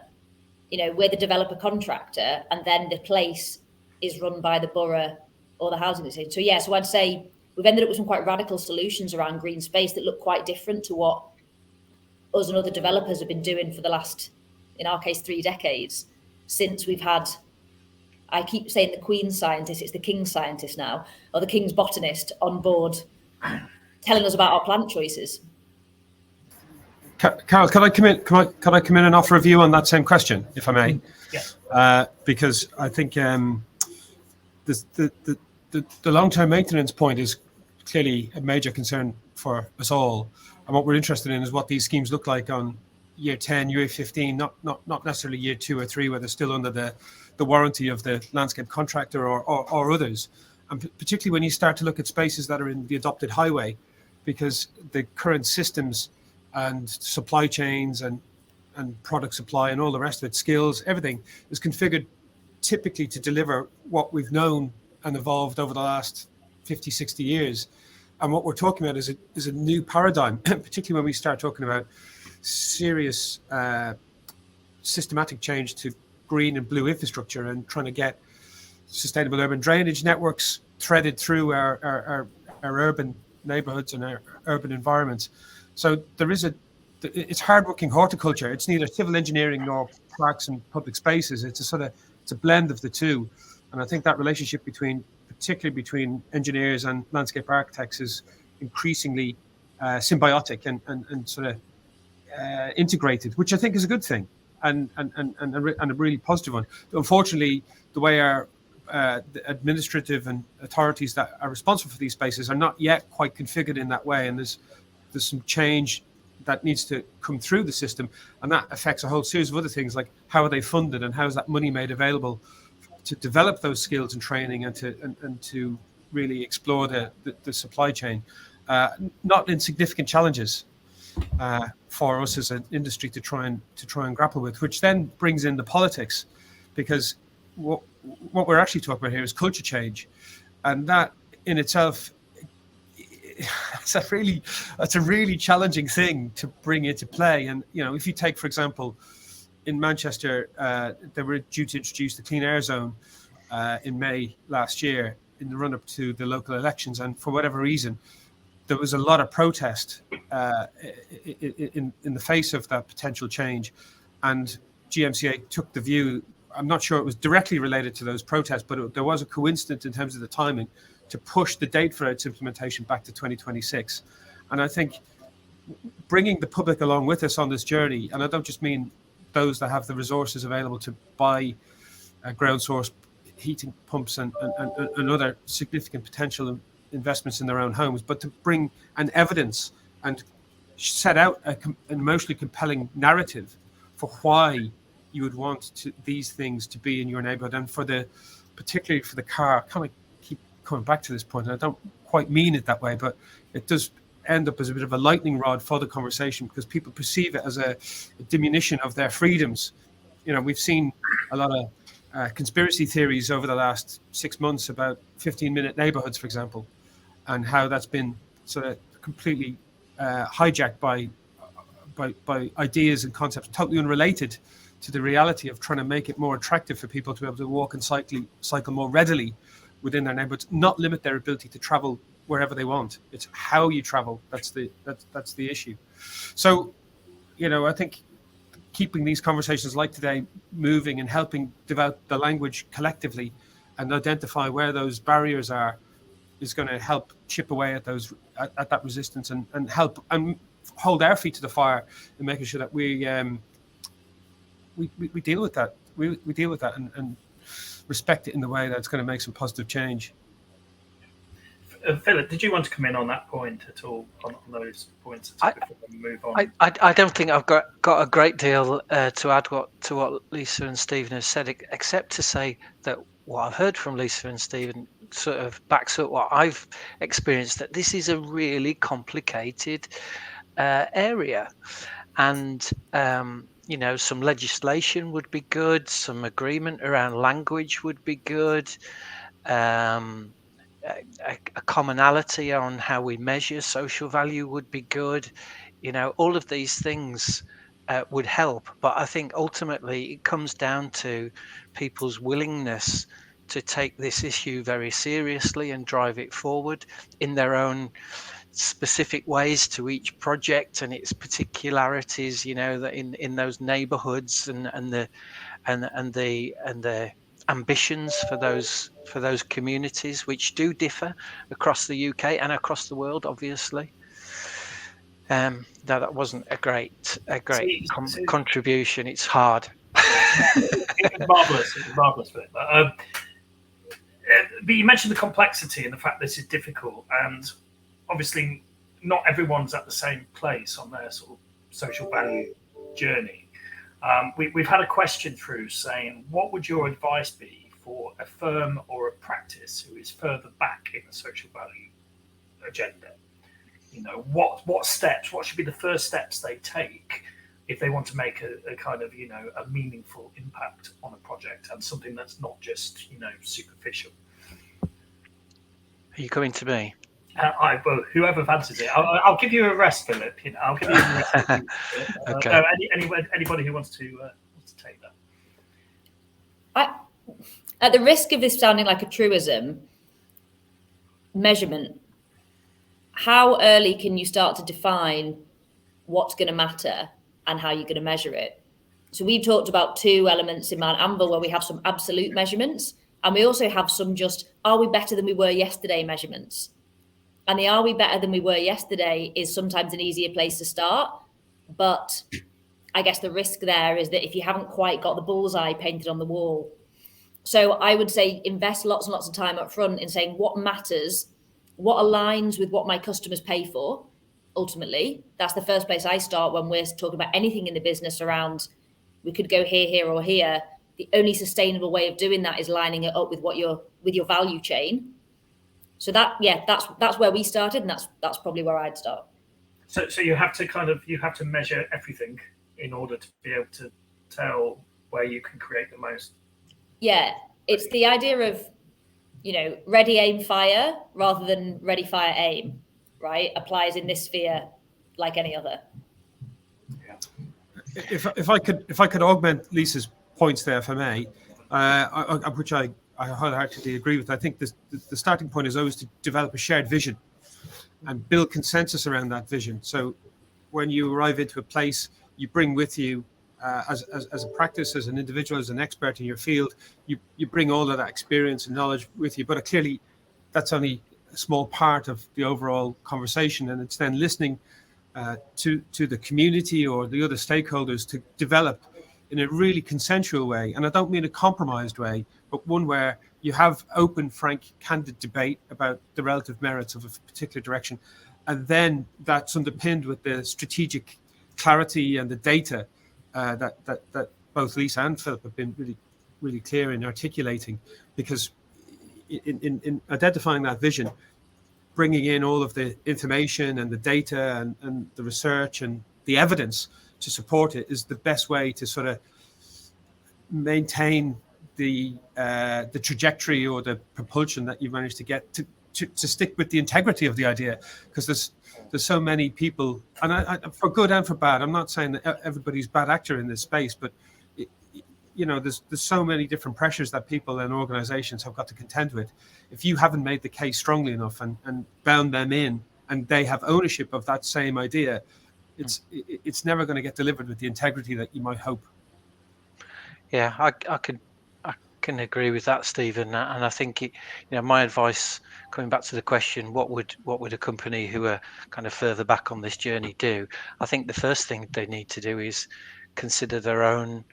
Speaker 5: we're the developer contractor, and then the place is run by the borough or the housing association. So I'd say we've ended up with some quite radical solutions around green space that look quite different to what us and other developers have been doing for the last, in our case, 3 decades, since we've had, I keep saying the Queen's scientist, it's the King's scientist now, or the King's botanist on board telling us about our plant choices.
Speaker 2: Carol, can I come in? Can I come in and offer a view on that same question, if I may?
Speaker 1: Yeah.
Speaker 2: Because I think the long-term maintenance point is clearly a major concern for us all, and what we're interested in is what these schemes look like on year 10, year 15, not necessarily year 2 or 3, where they're still under the warranty of the landscape contractor or others, and particularly when you start to look at spaces that are in the adopted highway, because the current systems and supply chains and product supply and all the rest of it, skills, everything is configured typically to deliver what we've known and evolved over the last 50, 60 years. And what we're talking about is a new paradigm, particularly when we start talking about serious systematic change to green and blue infrastructure and trying to get sustainable urban drainage networks threaded through our urban neighborhoods and our urban environments. So it's hardworking horticulture. It's neither civil engineering nor parks and public spaces. It's a blend of the two. And I think that relationship particularly between engineers and landscape architects is increasingly symbiotic and sort of integrated, which I think is a good thing and a really positive one. Unfortunately, the way our the administrative and authorities that are responsible for these spaces are not yet quite configured in that way, and there's some change that needs to come through the system, and that affects a whole series of other things, like how are they funded and how is that money made available to develop those skills and training and to really explore the supply chain. Not insignificant challenges for us as an industry to try and grapple with, which then brings in the politics, because what we're actually talking about here is culture change, and that in itself, that's a really challenging thing to bring into play. And if you take, for example, in Manchester, they were due to introduce the clean air zone in May last year in the run-up to the local elections, and for whatever reason, there was a lot of protest in the face of that potential change, and GMCA took the view. I'm not sure it was directly related to those protests, but there was a coincidence in terms of the timing to push the date for its implementation back to 2026. And I think bringing the public along with us on this journey, and I don't just mean those that have the resources available to buy ground source heating pumps and other significant potential investments in their own homes, but to bring an evidence and set out an emotionally compelling narrative for why you would want these things to be in your neighborhood, and particularly for the car. I kind of keep coming back to this point, and I don't quite mean it that way, but it does end up as a bit of a lightning rod for the conversation, because people perceive it as a diminution of their freedoms. We've seen a lot of conspiracy theories over the last 6 months about 15-minute neighborhoods, for example, and how that's been sort of completely hijacked by ideas and concepts totally unrelated to the reality of trying to make it more attractive for people to be able to walk and cycle more readily within their neighborhoods, not limit their ability to travel wherever they want. It's how you travel that's the issue. So, I think keeping these conversations like today moving and helping develop the language collectively and identify where those barriers are is going to help chip away at that resistance and help and hold our feet to the fire in making sure that we deal with that. We deal with that and respect it in the way that's going to make some positive change.
Speaker 1: Philip, did you want to come in on that point at all, on those points before we move on?
Speaker 3: I don't think I've got a great deal to add to what Lisa and Stephen have said, except to say that what I've heard from Lisa and Stephen sort of backs up what I've experienced, that this is a really complicated area, and some legislation would be good, some agreement around language would be good, a commonality on how we measure social value would be good. All of these things would help. But I think ultimately it comes down to people's willingness to take this issue very seriously and drive it forward in their own specific ways to each project and its particularities, that in those neighborhoods and the ambitions for those communities, which do differ across the UK and across the world, obviously. That wasn't a great contribution. It's hard.
Speaker 1: It was marvelous. But you mentioned the complexity and the fact this is difficult, and obviously not everyone's at the same place on their sort of social value journey. We've had a question through saying, what would your advice be for a firm or a practice who is further back in the social value agenda? What steps, what should be the first steps they take if they want to make a kind of, a meaningful impact on a project and something that's not just, superficial?
Speaker 3: Are you coming to me?
Speaker 1: Well, whoever fancies it, I'll give you a rest, Philip. I'll give you a rest.
Speaker 3: Okay.
Speaker 1: Anybody who wants to take
Speaker 5: that. At the risk of this sounding like a truism, measurement. How early can you start to define what's going to matter and how you're going to measure it? So we've talked about two elements in Mount Amber where we have some absolute measurements, and we also have some just, are we better than we were yesterday measurements? And the are we better than we were yesterday is sometimes an easier place to start. But I guess the risk there is that if you haven't quite got the bullseye painted on the wall. So I would say invest lots and lots of time up front in saying what matters, what aligns with what my customers pay for. Ultimately, that's the first place I start when we're talking about anything in the business around, we could go here or here. The only sustainable way of doing that is lining it up with with your value chain. So that's where we started, and that's probably where I'd start.
Speaker 1: So you have to measure everything in order to be able to tell where you can create the most.
Speaker 5: Yeah, it's the idea of, ready, aim, fire rather than ready, fire, aim, right? Applies in this sphere like any other.
Speaker 1: Yeah.
Speaker 2: If I could augment Lisa's points there, if I may, which I wholeheartedly agree with. I think the starting point is always to develop a shared vision and build consensus around that vision. So when you arrive into a place, you bring with you, as a practice, as an individual, as an expert in your field, you bring all of that experience and knowledge with you. But clearly, that's only a small part of the overall conversation, and it's then listening to the community or the other stakeholders to develop in a really consensual way. And I don't mean a compromised way, but one where you have open, frank, candid debate about the relative merits of a particular direction. And then that's underpinned with the strategic clarity and the data that both Lisa and Philip have been really, really clear in articulating. Because in identifying that vision, bringing in all of the information and the data and the research and the evidence to support it is the best way to sort of maintain the trajectory or the propulsion that you've managed to get to stick with the integrity of the idea. Because there's so many people, and I, for good and for bad, I'm not saying that everybody's bad actor in this space, but there's so many different pressures that people and organizations have got to contend with. If you haven't made the case strongly enough and bound them in, and they have ownership of that same idea, it's never going to get delivered with the integrity that you might hope.
Speaker 3: Yeah, I can agree with that, Stephen. And I think my advice, coming back to the question, what would a company who are kind of further back on this journey do? I think the first thing they need to do is consider their own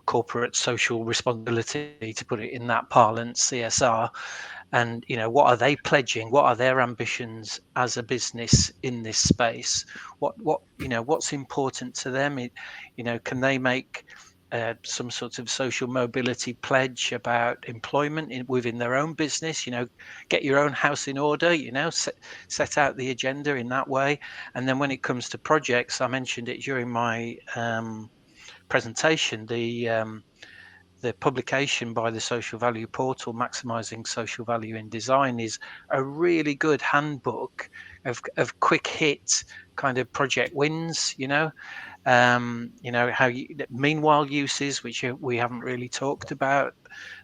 Speaker 3: corporate social responsibility, to put it in that parlance, CSR. And what are they pledging? What are their ambitions as a business in this space? What's important to them? Can they make some sort of social mobility pledge about employment within their own business? Get your own house in order. Set out the agenda in that way. And then when it comes to projects, I mentioned it during my presentation. The publication by the Social Value Portal, Maximising Social Value in Design, is a really good handbook of quick hit kind of project wins, How meanwhile uses, which we haven't really talked about,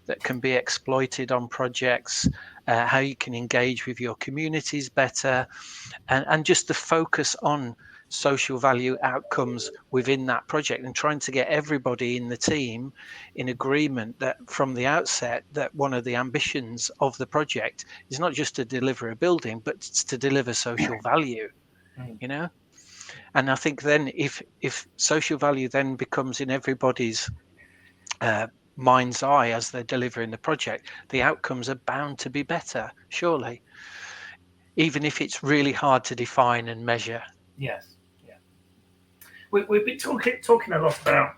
Speaker 3: that can be exploited on projects, how you can engage with your communities better, and just the focus on social value outcomes within that project, and trying to get everybody in the team in agreement that from the outset that one of the ambitions of the project is not just to deliver a building, but to deliver social value, And I think then if social value then becomes in everybody's mind's eye as they're delivering the project, the outcomes are bound to be better, surely, even if it's really hard to define and measure.
Speaker 1: Yes, yeah. We've been talking a lot about,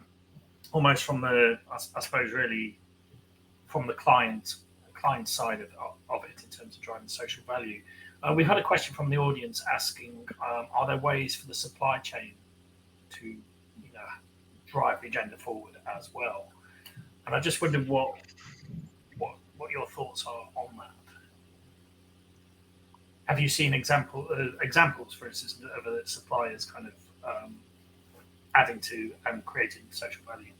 Speaker 1: almost from the, I suppose, really from the client side of it in terms of driving social value. We had a question from the audience asking, are there ways for the supply chain to drive the agenda forward as well? And I just wondered what your thoughts are on that. Have you seen examples, for instance, of suppliers kind of adding to and creating social value?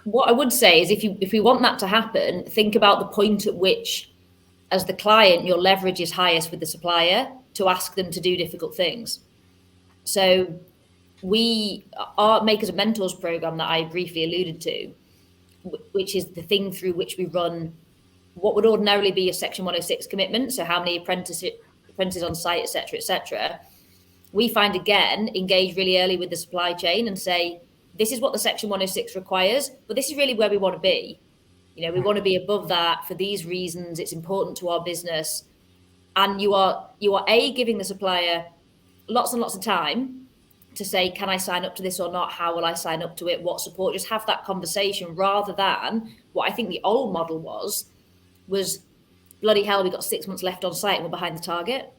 Speaker 5: What I would say is, if we want that to happen, think about the point at which, as the client, your leverage is highest with the supplier to ask them to do difficult things. So our Makers and Mentors program that I briefly alluded to, which is the thing through which we run what would ordinarily be a Section 106 commitment, so how many apprentices on site, et cetera, we find, again, engage really early with the supply chain and say, this is what the Section 106 requires, but this is really where we want to be. We want to be above that for these reasons. It's important to our business. And you are giving the supplier lots and lots of time to say, can I sign up to this or not? How will I sign up to it? What support? Just have that conversation, rather than what I think the old model was bloody hell, we got 6 months left on site and we're behind the target.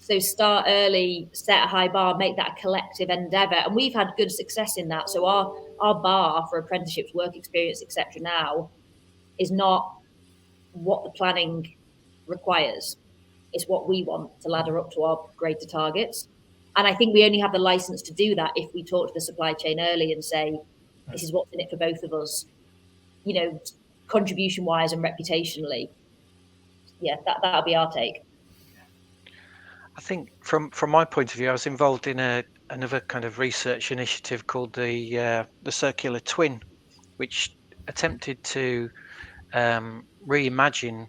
Speaker 5: So start early, set a high bar, make that a collective endeavour. And we've had good success in that. So our bar for apprenticeships, work experience, etc. now is not what the planning requires. It's what we want to ladder up to our greater targets. And I think we only have the license to do that if we talk to the supply chain early and say, this is what's in it for both of us, contribution wise and reputationally. Yeah, that'll be our take.
Speaker 3: I think from my point of view, I was involved in another kind of research initiative called the Circular Twin, which attempted to reimagine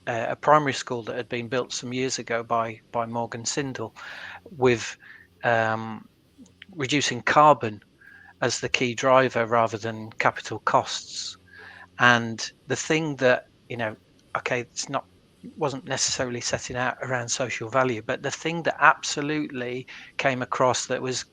Speaker 3: a primary school that had been built some years ago by Morgan Sindall, with reducing carbon as the key driver rather than capital costs. And the thing that, wasn't necessarily setting out around social value, but the thing that absolutely came across that was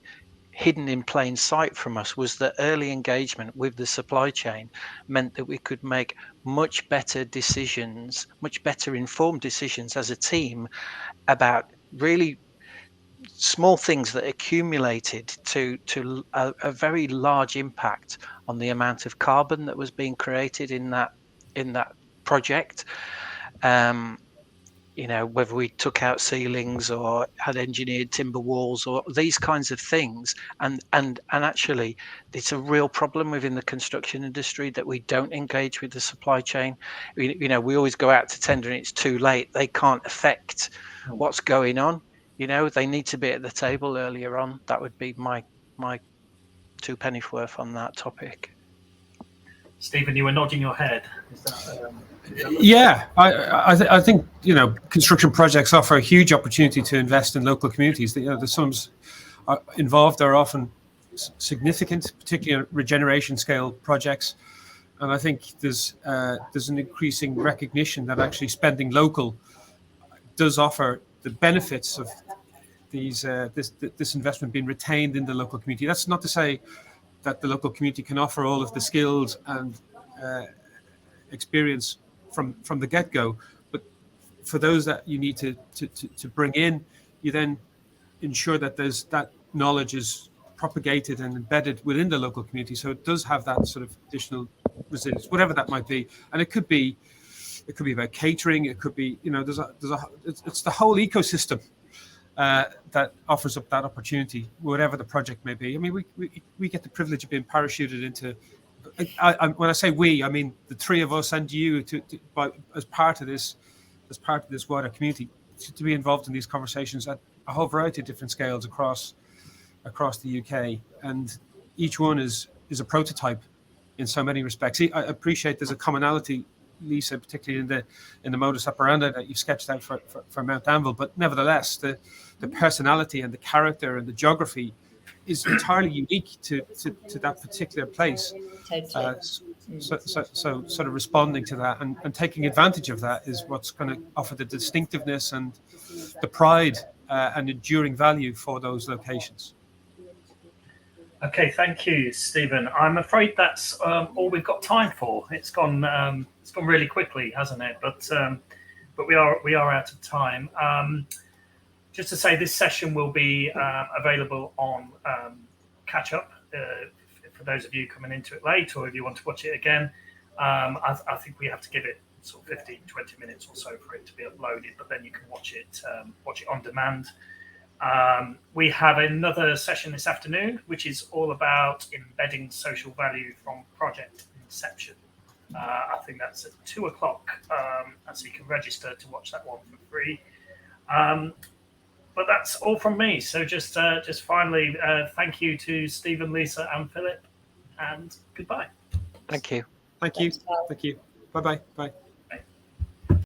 Speaker 3: hidden in plain sight from us was that early engagement with the supply chain meant that we could make much better decisions, much better informed decisions as a team about really small things that accumulated to a very large impact on the amount of carbon that was being created in that project. Whether we took out ceilings or had engineered timber walls or these kinds of things, and actually it's a real problem within the construction industry that we don't engage with the supply chain. We always go out to tender and it's too late. They can't affect what's going on. They need to be at the table earlier on. That would be my 2 pennies worth on that topic.
Speaker 1: Stephen, you were nodding your head. Is that,
Speaker 2: Yeah, I think construction projects offer a huge opportunity to invest in local communities. The sums involved are often significant, particularly regeneration scale projects, and I think there's an increasing recognition that actually spending local does offer the benefits of this investment being retained in the local community. That's not to say that the local community can offer all of the skills and experience from the get-go, but for those that you need to bring in, you then ensure that that knowledge is propagated and embedded within the local community, so it does have that sort of additional resilience, whatever that might be. And it could be about catering, it could be it's the whole ecosystem that offers up that opportunity, whatever the project may be. I mean, we get the privilege of being parachuted into. When I say we, I mean the three of us and you as part of this wider community, to be involved in these conversations at a whole variety of different scales across the UK, and each one is a prototype in so many respects. I appreciate there's a commonality, Lisa, particularly in the modus operandi that you've sketched out for Mount Anvil, but nevertheless, the personality and the character and the geography is entirely unique to that particular place. So sort of responding to that and taking advantage of that is what's going to offer the distinctiveness and the pride and enduring value for those locations.
Speaker 1: Okay, thank you, Stephen. I'm afraid that's all we've got time for. It's gone really quickly, hasn't it? But we are out of time. Just to say, this session will be available on catch up for those of you coming into it late, or if you want to watch it again. I think we have to give it sort of 15, 20 minutes or so for it to be uploaded, but then you can watch it on demand. We have another session this afternoon, which is all about embedding social value from project inception. I think that's at 2:00, and so you can register to watch that one for free. But that's all from me. So just finally, thank you to Stephen, Lisa, and Philip, and goodbye.
Speaker 3: Thank you.
Speaker 2: Thank you. Thank you. Bye-bye. Bye.